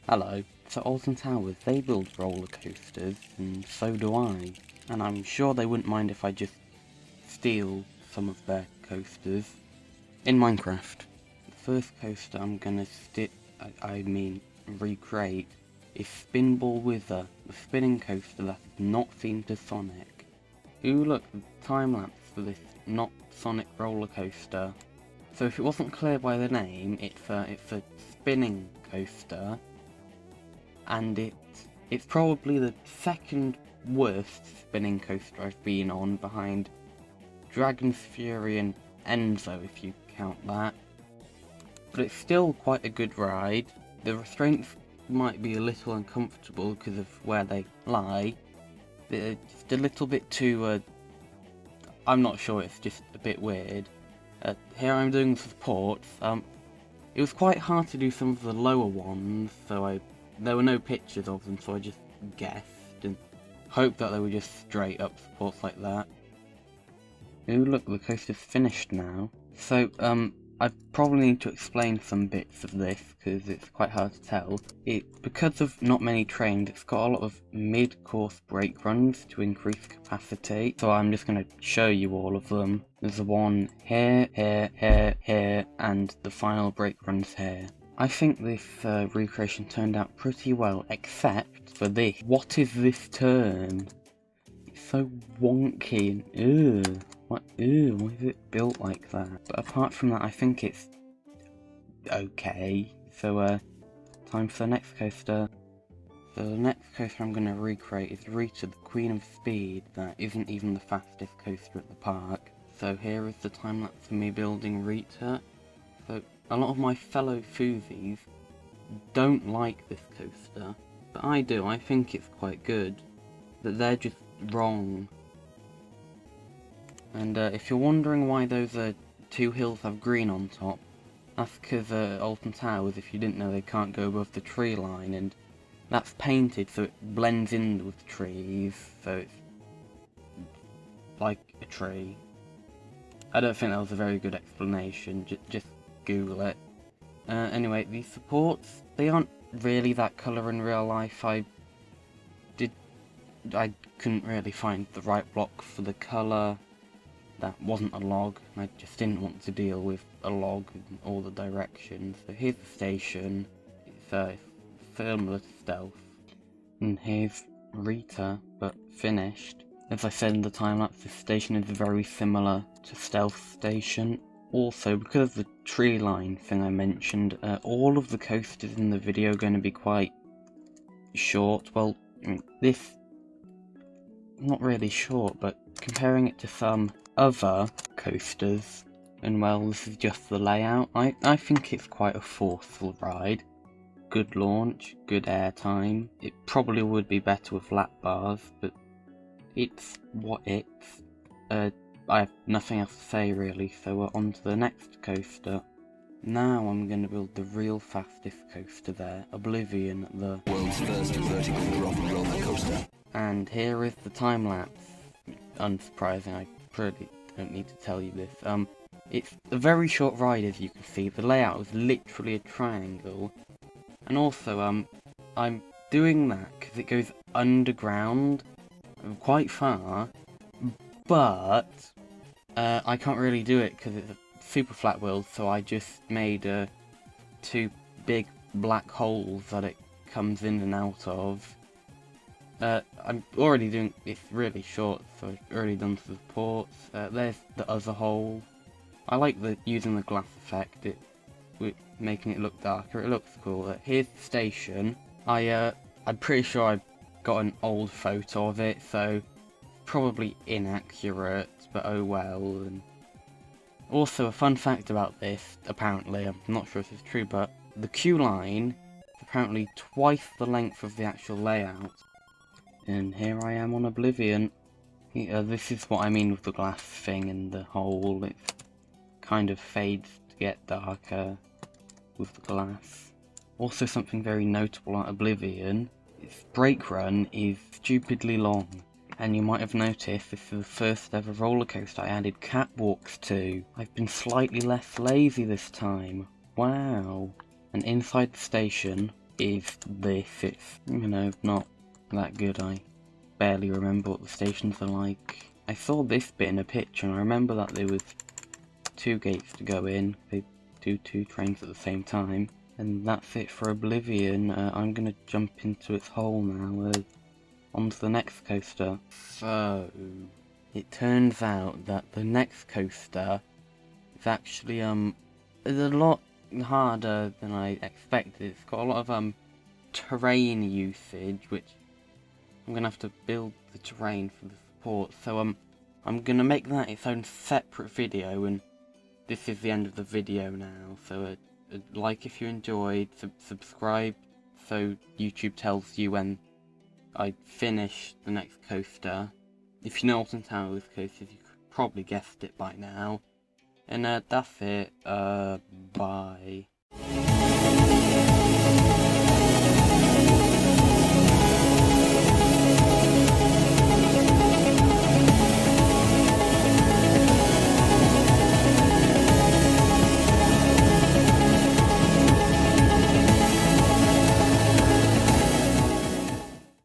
Hello. So Alton Towers, they build roller coasters, and so do I. And I'm sure they wouldn't mind if I just steal some of their coasters. In Minecraft, the first coaster I'm gonna recreate is Spinball Wither, the spinning coaster that's not themed to Sonic. Ooh look, the time-lapse for this not Sonic roller coaster. So if it wasn't clear by the name, it's a spinning coaster. And it's probably the second worst spinning coaster I've been on, behind Dragon's Fury and Enzo if you count that. But it's still quite a good ride. The restraints might be a little uncomfortable because of where they lie. They're just a little bit too, I'm not sure, it's just a bit weird. Here I'm doing the supports. It was quite hard to do some of the lower ones, so there were no pictures of them, so I just guessed and hoped that they were just straight up supports like that. Ooh look, the coaster's finished now. So, I probably need to explain some bits of this, because it's quite hard to tell. Because of not many trains, it's got a lot of mid-course brake runs to increase capacity, so I'm just going to show you all of them. There's the one here, here, here, here, and the final brake runs here. I think this recreation turned out pretty well, except for this. What is this turn? It's so wonky and ugh. Why is it built like that? But apart from that, I think it's okay. So, time for the next coaster. So the next coaster I'm going to recreate is Reta, the Queen of Speed, that isn't even the fastest coaster at the park. So here is the time-lapse of me building Reta. So a lot of my fellow foodies don't like this coaster, but I do. I think it's quite good. But they're just wrong. And if you're wondering why those two hills have green on top, that's because Alton Towers, if you didn't know, they can't go above the tree line, and that's painted so it blends in with the trees, so it's like a tree. I don't think that was a very good explanation, just Google it. Anyway, these supports, they aren't really that colour in real life. I couldn't really find the right block for the colour. That wasn't a log, and I just didn't want to deal with a log in all the directions. So here's the station. It's similar to Stealth. And here's Reta, but finished. As I said in the time-lapse, this station is very similar to Stealth Station. Also, because of the tree line thing I mentioned, all of the coasters in the video are going to be quite short. Well, this, not really short, but comparing it to some other coasters, and well, this is just the layout, I think it's quite a forceful ride. Good launch, good airtime. It probably would be better with lap bars, but it's what it's. I have nothing else to say really, so we're on to the next coaster. Now I'm going to build the real fastest coaster there, Oblivion, the world's first vertical drop roller coaster. And here is the time-lapse. Unsurprising, I probably don't need to tell you this. It's a very short ride, as you can see. The layout is literally a triangle. And also, I'm doing that because it goes underground quite far, but I can't really do it because it's a super flat world, so I just made two big black holes that it comes in and out of. I'm already doing, it's really short, so I've already done the supports. There's the other hole. I like using the glass effect, making it look darker. It looks cool. Here's the station. I'm pretty sure I got an old photo of it, so probably inaccurate, but oh well. And also, a fun fact about this, apparently, I'm not sure if this is true, but the queue line is apparently twice the length of the actual layout. And here I am on Oblivion. This is what I mean with the glass thing and the hole. It kind of fades to get darker with the glass. Also, something very notable at Oblivion, its brake run is stupidly long. And you might have noticed this is the first ever roller coaster I added catwalks to. I've been slightly less lazy this time. Wow. And inside the station, is this. It's, you know, not that good. I barely remember what the stations are like. I saw this bit in a picture and I remember that there was 2 gates to go in. They do 2 trains at the same time. And that's it for Oblivion. I'm gonna jump into its hole now. On to the next coaster. So, it turns out that the next coaster is actually is a lot harder than I expected. It's got a lot of terrain usage, which I'm gonna have to build the terrain for the support. So I'm gonna make that its own separate video, and this is the end of the video now. So like if you enjoyed, subscribe so YouTube tells you when I finish the next coaster. If you know Alton Towers coasters, you could probably guessed it by now. And that's it. Bye.